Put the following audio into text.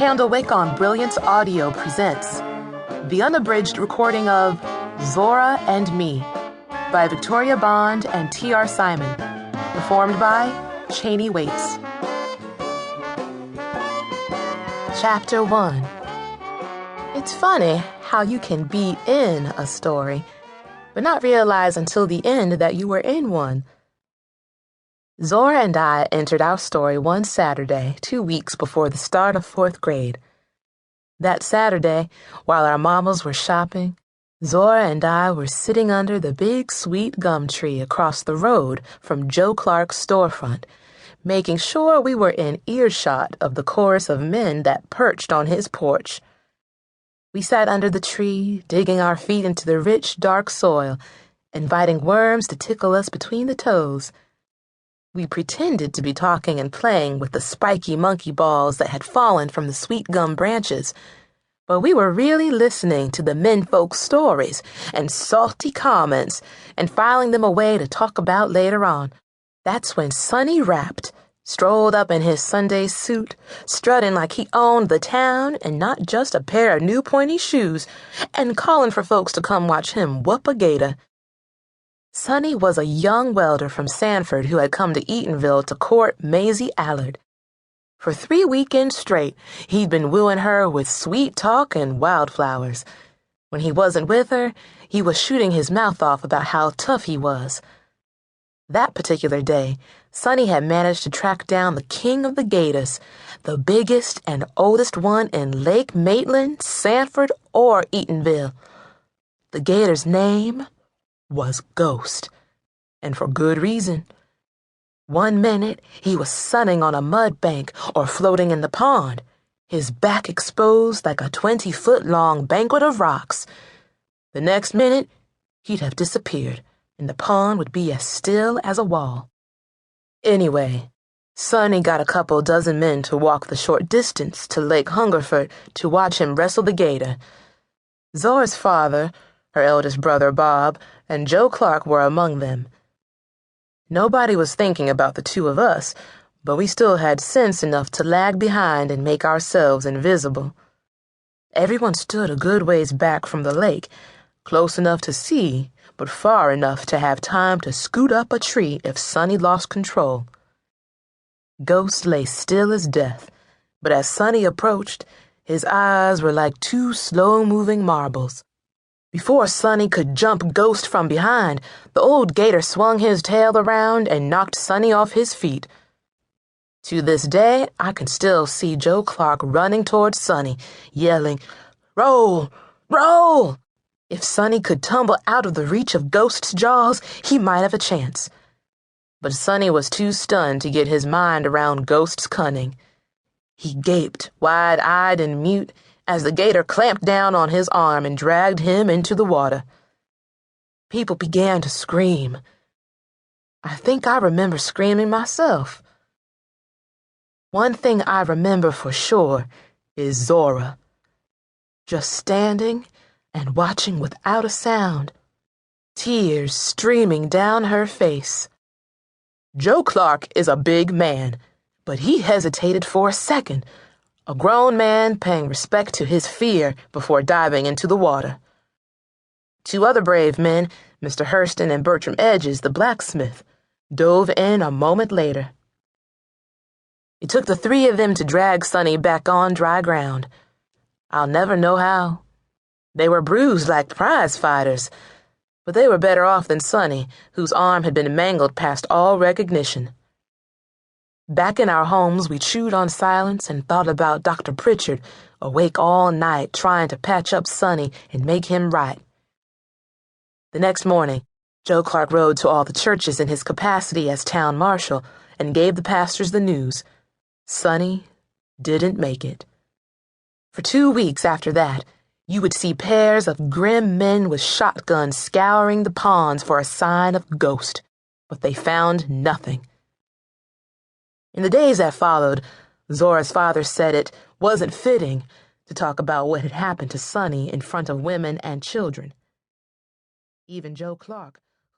Candlewick on Brilliance Audio presents the unabridged recording of Zora and Me by Victoria Bond and T.R. Simon, performed by Channie Waits. Chapter 1. It's funny how you can be in a story, but not realize until the end that you were in one. Zora and I entered our story one Saturday, 2 weeks before the start of 4th grade. That Saturday, while our mamas were shopping, Zora and I were sitting under the big sweet gum tree across the road from Joe Clark's storefront, making sure we were in earshot of the chorus of men that perched on his porch. We sat under the tree, digging our feet into the rich, dark soil, inviting worms to tickle us between the toes. We pretended to be talking and playing with the spiky monkey balls that had fallen from the sweet gum branches, but we were really listening to the menfolk's stories and salty comments and filing them away to talk about later on. That's when Sonny rapped, strolled up in his Sunday suit, strutting like he owned the town and not just a pair of new pointy shoes, and calling for folks to come watch him whoop a gator. Sonny was a young welder from Sanford who had come to Eatonville to court Maisie Allard. For 3 weekends straight, he'd been wooing her with sweet talk and wildflowers. When he wasn't with her, he was shooting his mouth off about how tough he was. That particular day, Sonny had managed to track down the king of the gators, the biggest and oldest one in Lake Maitland, Sanford, or Eatonville. The gator's name was Ghost, and for good reason. 1 minute, he was sunning on a mud bank or floating in the pond, his back exposed like a 20-foot-long banquet of rocks. The next minute, he'd have disappeared, and the pond would be as still as a wall. Anyway, Sonny got a couple dozen men to walk the short distance to Lake Hungerford to watch him wrestle the gator. Zora's father, her eldest brother Bob, and Joe Clark were among them. Nobody was thinking about the two of us, but we still had sense enough to lag behind and make ourselves invisible. Everyone stood a good ways back from the lake, close enough to see, but far enough to have time to scoot up a tree if Sonny lost control. Ghost lay still as death, but as Sonny approached, his eyes were like 2 slow-moving marbles. Before Sonny could jump Ghost from behind, the old gator swung his tail around and knocked Sonny off his feet. To this day, I can still see Joe Clark running towards Sonny, yelling, "Roll! Roll!" If Sonny could tumble out of the reach of Ghost's jaws, he might have a chance. But Sonny was too stunned to get his mind around Ghost's cunning. He gaped, wide-eyed and mute, as the gator clamped down on his arm and dragged him into the water. People began to scream. I think I remember screaming myself. One thing I remember for sure is Zora, just standing and watching without a sound, tears streaming down her face. Joe Clark is a big man, but he hesitated for a second, a grown man paying respect to his fear before diving into the water. 2 other brave men, Mr. Hurston and Bertram Edges, the blacksmith, dove in a moment later. It took the 3 of them to drag Sonny back on dry ground. I'll never know how. They were bruised like prize fighters, but they were better off than Sonny, whose arm had been mangled past all recognition. Back in our homes, we chewed on silence and thought about Dr. Pritchard, awake all night trying to patch up Sonny and make him right. The next morning, Joe Clark rode to all the churches in his capacity as town marshal and gave the pastors the news. Sonny didn't make it. For 2 weeks after that, you would see pairs of grim men with shotguns scouring the ponds for a sign of Ghost, but they found nothing. In the days that followed, Zora's father said it wasn't fitting to talk about what had happened to Sonny in front of women and children. Even Joe Clark,